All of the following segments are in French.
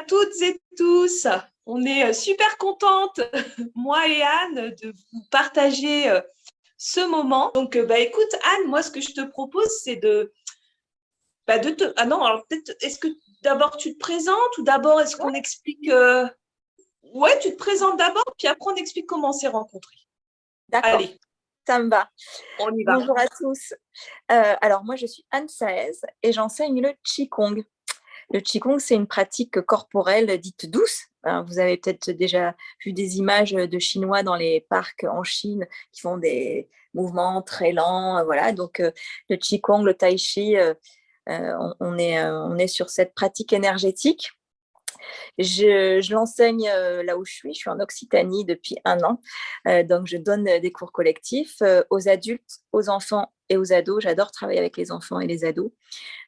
toutes et tous. On est super contente, moi et Anne, de vous partager ce moment. Donc, écoute, Anne, moi, ce que je te propose, c'est de te… Ah non, alors peut-être, est-ce que d'abord tu te présentes ou d'abord est-ce qu'on explique… Ouais, tu te présentes d'abord, puis après on explique comment on s'est rencontrés. D'accord, Allez, ça me va. on y va. Bonjour à tous. Alors moi, je suis Anne Saez et j'enseigne le Qigong. Le Qigong, c'est une pratique corporelle dite douce. Vous avez peut-être déjà vu des images de Chinois dans les parcs en Chine qui font des mouvements très lents. Voilà, donc le Qigong, le Tai Chi, on est sur cette pratique énergétique. Je l'enseigne là où je suis en Occitanie depuis 1 an. Donc, je donne des cours collectifs aux adultes, aux enfants et aux ados. J'adore travailler avec les enfants et les ados,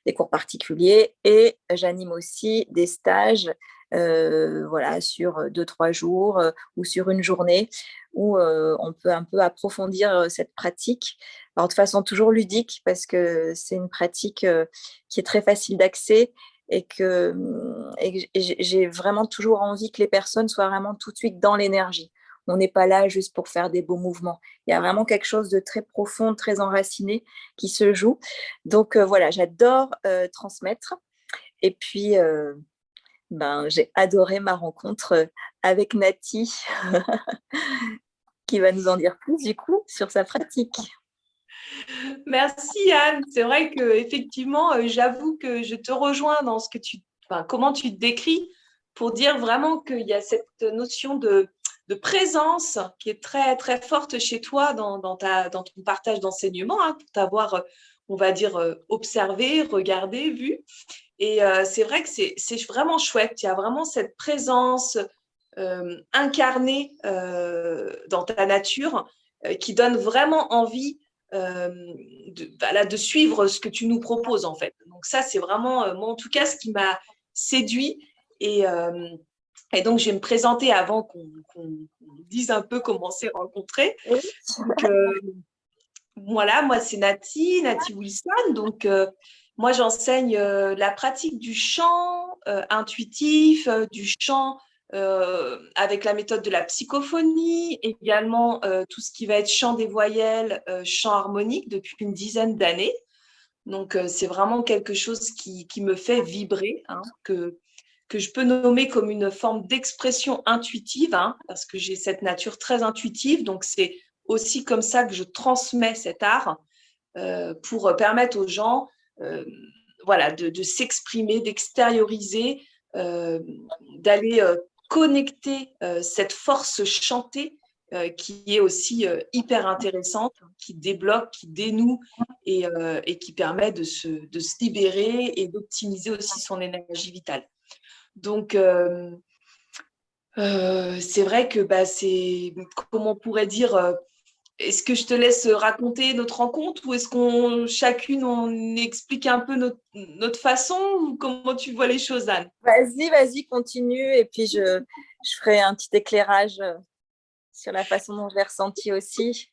des cours particuliers. Et j'anime aussi des stages voilà, sur 2-3 jours ou sur une journée où on peut un peu approfondir cette pratique. Alors, de façon toujours ludique parce que c'est une pratique qui est très facile d'accès et que j'ai vraiment toujours envie que les personnes soient vraiment tout de suite dans l'énergie. On n'est pas là juste pour faire des beaux mouvements. Il y a vraiment quelque chose de très profond, très enraciné qui se joue. Donc voilà, j'adore transmettre. Et puis, j'ai adoré ma rencontre avec Nati, qui va nous en dire plus du coup sur sa pratique. Merci Anne. C'est vrai que effectivement, j'avoue que je te rejoins dans ce que comment tu te décris pour dire vraiment qu'il y a cette notion de présence qui est très très forte chez toi dans ton partage d'enseignement, hein, pour t'avoir, on va dire, observé, regardé, vu. Et c'est vrai que c'est vraiment chouette. Il y a vraiment cette présence incarnée dans ta nature qui donne vraiment envie de suivre ce que tu nous proposes en fait. Donc ça, c'est vraiment, moi en tout cas, ce qui m'a séduit. Et, euh, et donc, je vais me présenter avant qu'on dise un peu comment on s'est rencontrés. Oui. Donc, voilà, moi, c'est Nati Wilson. Donc, moi, j'enseigne la pratique du chant intuitif, du chant avec la méthode de la psychophonie, également tout ce qui va être chant des voyelles, chant harmonique depuis une dizaine d'années. Donc, c'est vraiment quelque chose qui me fait vibrer, hein, que je peux nommer comme une forme d'expression intuitive, hein, parce que j'ai cette nature très intuitive. Donc, c'est aussi comme ça que je transmets cet art pour permettre aux gens voilà, de s'exprimer, d'extérioriser, d'aller connecter cette force chantée qui est aussi hyper intéressante, qui débloque, qui dénoue et qui permet de se libérer et d'optimiser aussi son énergie vitale. Donc, c'est vrai que c'est, comment on pourrait dire, est-ce que je te laisse raconter notre rencontre ou est-ce qu'on chacune on explique un peu notre façon ou comment tu vois les choses, Anne? Vas-y, continue. Et puis, je ferai un petit éclairage sur la façon dont je l'ai ressenti aussi.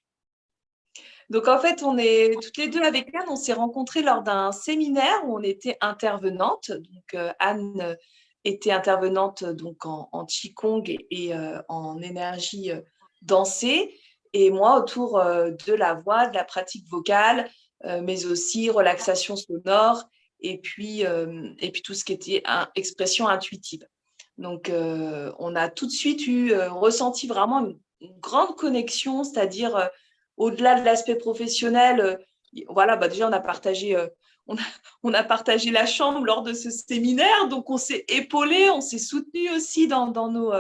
Donc en fait, on est toutes les deux avec Anne, on s'est rencontrées lors d'un séminaire où on était intervenantes. Donc Anne était intervenante donc en Qigong et en énergie dansée, et moi autour de la voix, de la pratique vocale, mais aussi relaxation sonore et puis tout ce qui était expression intuitive. Donc on a tout de suite ressenti vraiment une grande connexion, c'est-à-dire au-delà de l'aspect professionnel, voilà, déjà on a, on a partagé la chambre lors de ce séminaire, donc on s'est épaulés, on s'est soutenus aussi dans nos,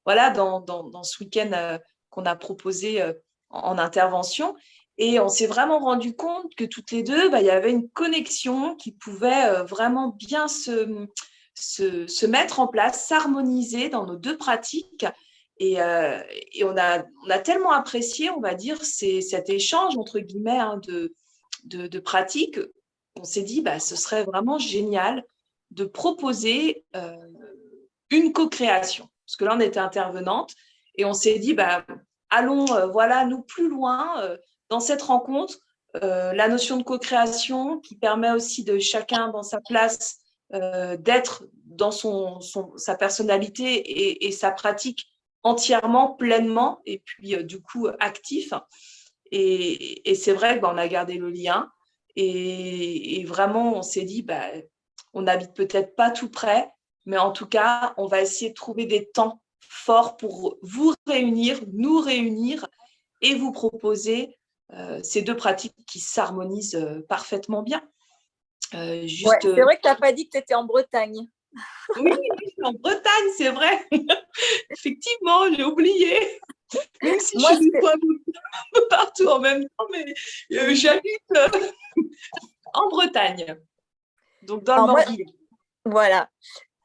voilà, dans ce week-end qu'on a proposé en intervention. Et on s'est vraiment rendu compte que toutes les deux, il y avait une connexion qui pouvait vraiment bien se mettre en place, s'harmoniser dans nos deux pratiques. Et on a tellement apprécié, on va dire, cet échange, entre guillemets, hein, de pratiques. On s'est dit, ce serait vraiment génial de proposer une co-création. Parce que là, on était intervenante et on s'est dit, allons, voilà, nous plus loin dans cette rencontre. La notion de co-création qui permet aussi de chacun dans sa place d'être dans sa personnalité et sa pratique entièrement, pleinement, et puis du coup actif. Et c'est vrai qu'on a gardé le lien. Et vraiment, on s'est dit, on n'habite peut-être pas tout près, mais en tout cas, on va essayer de trouver des temps forts pour vous réunir, nous réunir et vous proposer ces deux pratiques qui s'harmonisent parfaitement bien. Ouais, c'est vrai que tu n'as pas dit que tu étais en Bretagne. Oui, je suis en Bretagne, c'est vrai. Effectivement, j'ai oublié. Même si je suis un peu partout en même temps, mais j'habite en Bretagne, donc dans le Morbihan. Voilà,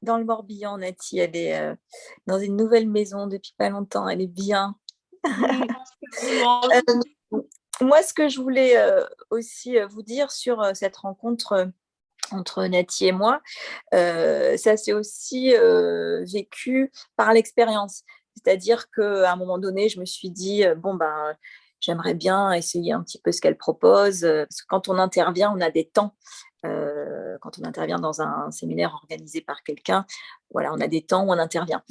dans le Morbihan, Nati, elle est dans une nouvelle maison depuis pas longtemps, elle est bien. Moi, ce que je voulais aussi vous dire sur cette rencontre entre Nati et moi, ça s'est aussi vécu par l'expérience. C'est-à-dire qu'à un moment donné, je me suis dit, j'aimerais bien essayer un petit peu ce qu'elle propose. Parce que quand on intervient, on a des temps. Quand on intervient dans un séminaire organisé par quelqu'un, voilà, on a des temps où on intervient.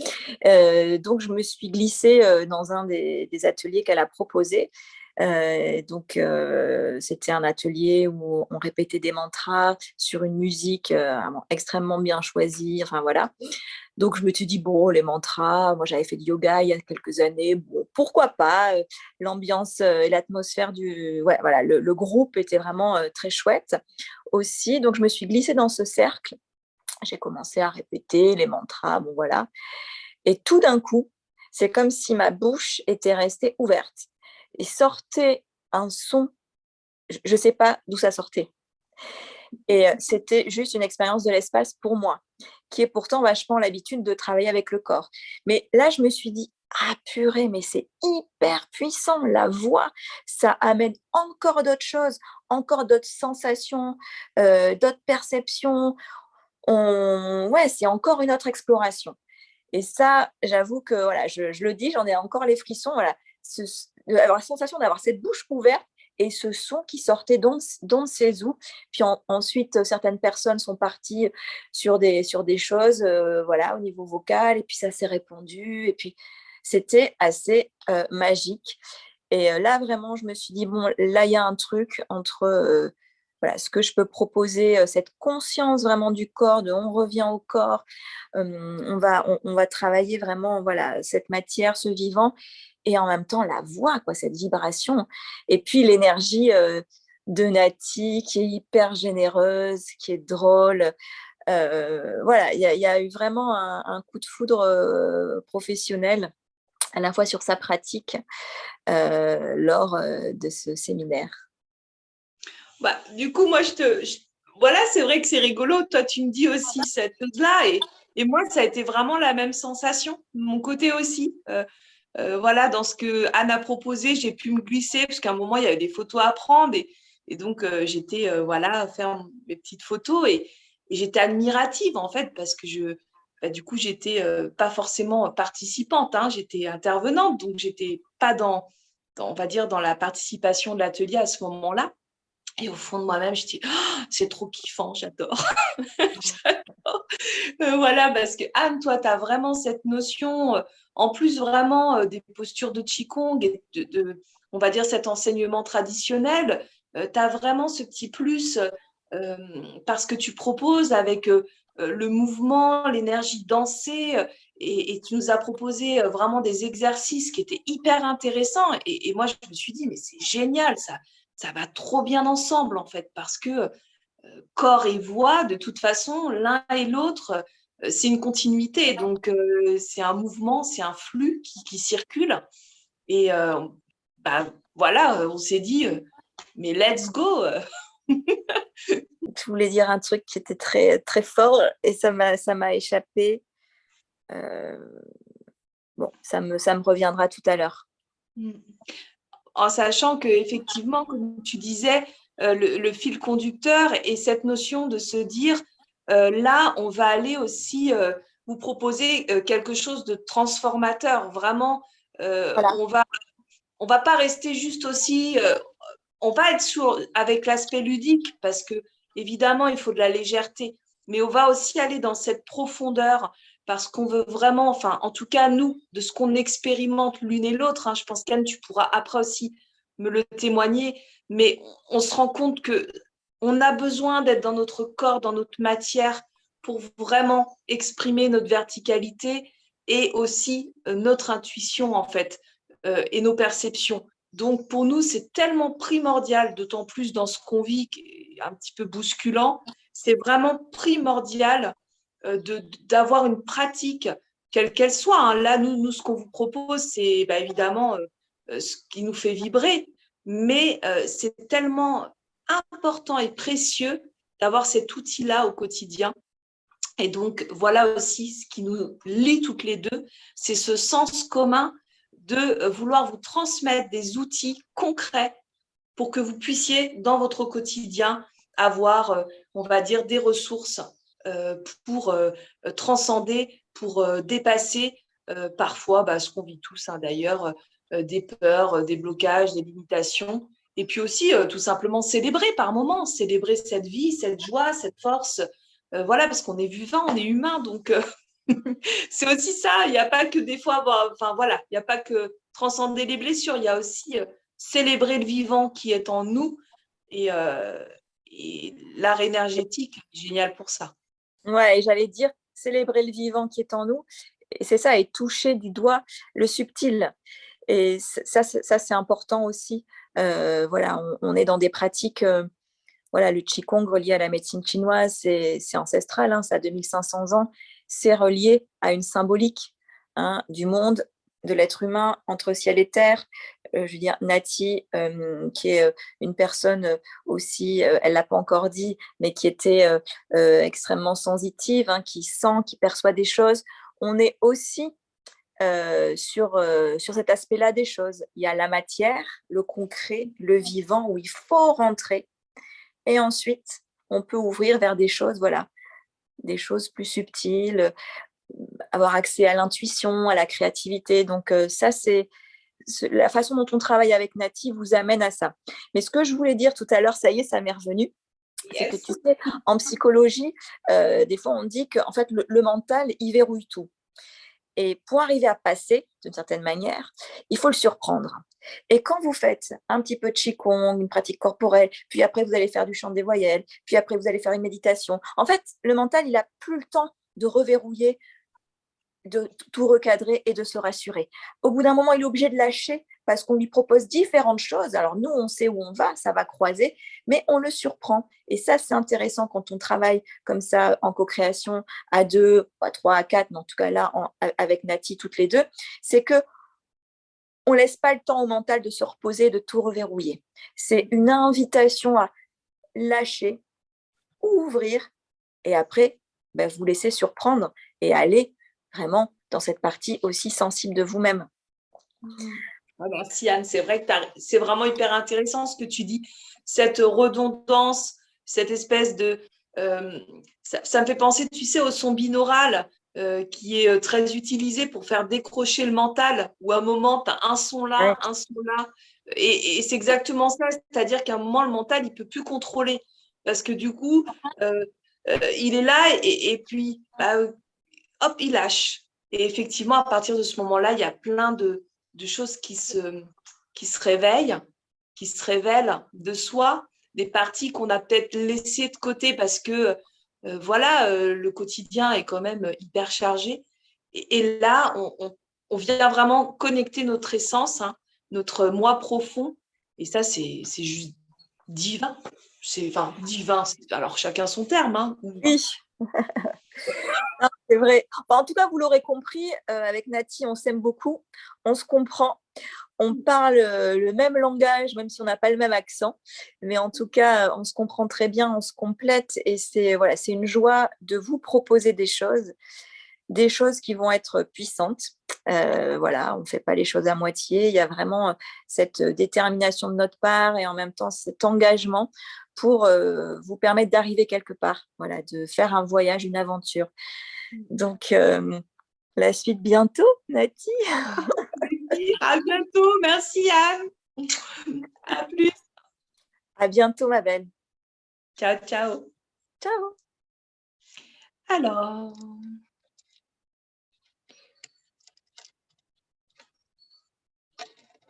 Donc, je me suis glissée dans un des ateliers qu'elle a proposé. C'était un atelier où on répétait des mantras sur une musique extrêmement bien choisie. Enfin, voilà. Donc, je me suis dit, bon, les mantras, moi, j'avais fait du yoga il y a quelques années. Bon, pourquoi pas l'ambiance et l'atmosphère Ouais, voilà, le groupe était vraiment très chouette aussi. Donc, je me suis glissée dans ce cercle. J'ai commencé à répéter les mantras, bon, voilà. Et tout d'un coup, c'est comme si ma bouche était restée ouverte et sortait un son, je ne sais pas d'où ça sortait. Et c'était juste une expérience de l'espace pour moi, qui est pourtant vachement l'habitude de travailler avec le corps. Mais là, je me suis dit, ah purée, mais c'est hyper puissant, la voix, ça amène encore d'autres choses, encore d'autres sensations, d'autres perceptions. Ouais, c'est encore une autre exploration. Et ça, j'avoue que voilà, je le dis, j'en ai encore les frissons. Voilà, avoir la sensation d'avoir cette bouche ouverte et ce son qui sortait d'on ne sait où. Puis ensuite, certaines personnes sont parties sur des choses, voilà, au niveau vocal, et puis ça s'est répandu. Et puis c'était assez magique. Et là, vraiment, je me suis dit, bon, là, il y a un truc entre voilà, ce que je peux proposer, cette conscience vraiment du corps, de on revient au corps, on va travailler vraiment voilà, cette matière, ce vivant, et en même temps la voix, quoi, cette vibration. Et puis l'énergie de Nati qui est hyper généreuse, qui est drôle. Voilà, il y a eu vraiment un coup de foudre professionnel à la fois sur sa pratique lors de ce séminaire. Du coup, moi, voilà, c'est vrai que c'est rigolo. Toi, tu me dis aussi cette chose-là. Et moi, ça a été vraiment la même sensation, de mon côté aussi. Voilà, dans ce que Anne a proposé, j'ai pu me glisser, parce qu'à un moment, il y avait des photos à prendre. Et donc, j'étais, voilà, à faire mes petites photos. Et j'étais admirative, en fait, parce que du coup, j'étais pas forcément participante, hein, j'étais intervenante. Donc, j'étais pas on va dire, dans la participation de l'atelier à ce moment-là. Et au fond de moi-même, je dis, oh, c'est trop kiffant, j'adore. J'adore. Voilà, parce que Anne, toi, tu as vraiment cette notion, en plus vraiment des postures de Qigong et on va dire, cet enseignement traditionnel, tu as vraiment ce petit plus parce que tu proposes avec le mouvement, l'énergie dansée, et tu nous as proposé vraiment des exercices qui étaient hyper intéressants. Et moi, je me suis dit, mais c'est génial, ça va trop bien ensemble, en fait, parce que corps et voix, de toute façon, l'un et l'autre, c'est une continuité. Donc, c'est un mouvement, c'est un flux qui circule. Et voilà, on s'est dit, mais let's go. Je voulais dire un truc qui était très, très fort et ça m'a échappé. Bon, ça me reviendra tout à l'heure. En sachant qu'effectivement, comme tu disais, le fil conducteur et cette notion de se dire, là, on va aller aussi vous proposer quelque chose de transformateur. Vraiment, Voilà. on va pas rester juste aussi, on va être avec l'aspect ludique parce que évidemment, il faut de la légèreté. mais on va aussi aller dans cette profondeur parce qu'on veut vraiment, enfin, en tout cas, nous, de ce qu'on expérimente l'une et l'autre, hein, je pense qu'Anne, tu pourras après aussi me le témoigner, mais on se rend compte que on a besoin d'être dans notre corps, dans notre matière, pour vraiment exprimer notre verticalité et aussi notre intuition, en fait, et nos perceptions. Donc, pour nous, c'est tellement primordial, d'autant plus dans ce qu'on vit, qui est un petit peu bousculant, c'est vraiment primordial d'avoir une pratique, quelle qu'elle soit, hein. Là, nous, ce qu'on vous propose, c'est évidemment ce qui nous fait vibrer, mais c'est tellement important et précieux d'avoir cet outil-là au quotidien. Et donc, voilà aussi ce qui nous lie toutes les deux, c'est ce sens commun de vouloir vous transmettre des outils concrets pour que vous puissiez, dans votre quotidien, avoir, on va dire, des ressources pour transcender, pour dépasser parfois ce qu'on vit tous, hein, d'ailleurs, des peurs, des blocages, des limitations. Et puis aussi, tout simplement, célébrer par moments, célébrer cette vie, cette joie, cette force. Voilà, parce qu'on est vivant, on est humain, donc c'est aussi ça. Il n'y a pas que des fois, enfin voilà, il n'y a pas que transcender les blessures, il y a aussi célébrer le vivant qui est en nous et l'art énergétique, génial pour ça. Ouais, et j'allais dire célébrer le vivant qui est en nous. Et c'est ça, et toucher du doigt le subtil. Et ça c'est important aussi. Voilà, on est dans des pratiques. Voilà, le Qigong relié à la médecine chinoise, c'est ancestral, hein, ça a 2500 ans. C'est relié à une symbolique, hein, du monde, de l'être humain entre ciel et terre. Je veux dire, Nati, qui est une personne aussi, elle ne l'a pas encore dit, mais qui était extrêmement sensitive, hein, qui sent, qui perçoit des choses. On est aussi sur cet aspect-là des choses. Il y a la matière, le concret, le vivant, où il faut rentrer. Et ensuite, on peut ouvrir vers des choses, voilà, des choses plus subtiles, avoir accès à l'intuition, à la créativité. Donc ça, c'est la façon dont on travaille avec Nati vous amène à ça. Mais ce que je voulais dire tout à l'heure, ça y est, ça m'est revenu. C'est que Yes. tu sais, en psychologie, des fois on dit que en fait, le mental, il verrouille tout. Et pour arriver à passer, d'une certaine manière, il faut le surprendre. Et quand vous faites un petit peu de Qigong, une pratique corporelle, puis après vous allez faire du chant des voyelles, puis après vous allez faire une méditation, en fait, le mental, il n'a plus le temps de reverrouiller, de tout recadrer et de se rassurer. Au bout d'un moment, il est obligé de lâcher parce qu'on lui propose différentes choses. Alors nous, on sait où on va, ça va croiser, mais on le surprend. Et ça, c'est intéressant quand on travaille comme ça en co-création à deux, à trois, à quatre, mais en tout cas là, avec Nati, toutes les deux, c'est que on ne laisse pas le temps au mental de se reposer, de tout reverrouiller. C'est une invitation à lâcher, ouvrir, et après, vous laisser surprendre et aller vraiment dans cette partie aussi sensible de vous-même. Merci Anne, c'est vrai que c'est vraiment hyper intéressant ce que tu dis, cette redondance, cette espèce de... ça me fait penser, tu sais, au son binaural qui est très utilisé pour faire décrocher le mental, où à un moment, tu as un son Ouais. là, un son là, et c'est exactement ça, c'est-à-dire qu'à un moment, le mental, il ne peut plus contrôler, parce que du coup, il est là, et puis, hop, il lâche. Et effectivement, à partir de ce moment-là, il y a plein de choses qui se réveillent, qui se révèlent de soi, des parties qu'on a peut-être laissées de côté parce que le quotidien est quand même hyper chargé. Et là, on vient vraiment connecter notre essence, hein, notre moi profond. Et ça, c'est juste divin. Enfin, divin, alors chacun son terme. Hein. Oui. Non, c'est vrai. En tout cas, vous l'aurez compris, avec Nati, on s'aime beaucoup, on se comprend, on parle le même langage, même si on n'a pas le même accent. Mais en tout cas, on se comprend très bien, on se complète. Et c'est voilà, c'est une joie de vous proposer des choses qui vont être puissantes. Voilà, on ne fait pas les choses à moitié. Il y a vraiment cette détermination de notre part et en même temps cet engagement pour vous permettre d'arriver quelque part, voilà, de faire un voyage, une aventure. Donc, la suite bientôt, Nati. À bientôt. Merci Anne. À plus. À bientôt, ma belle. Ciao, ciao. Ciao. Alors,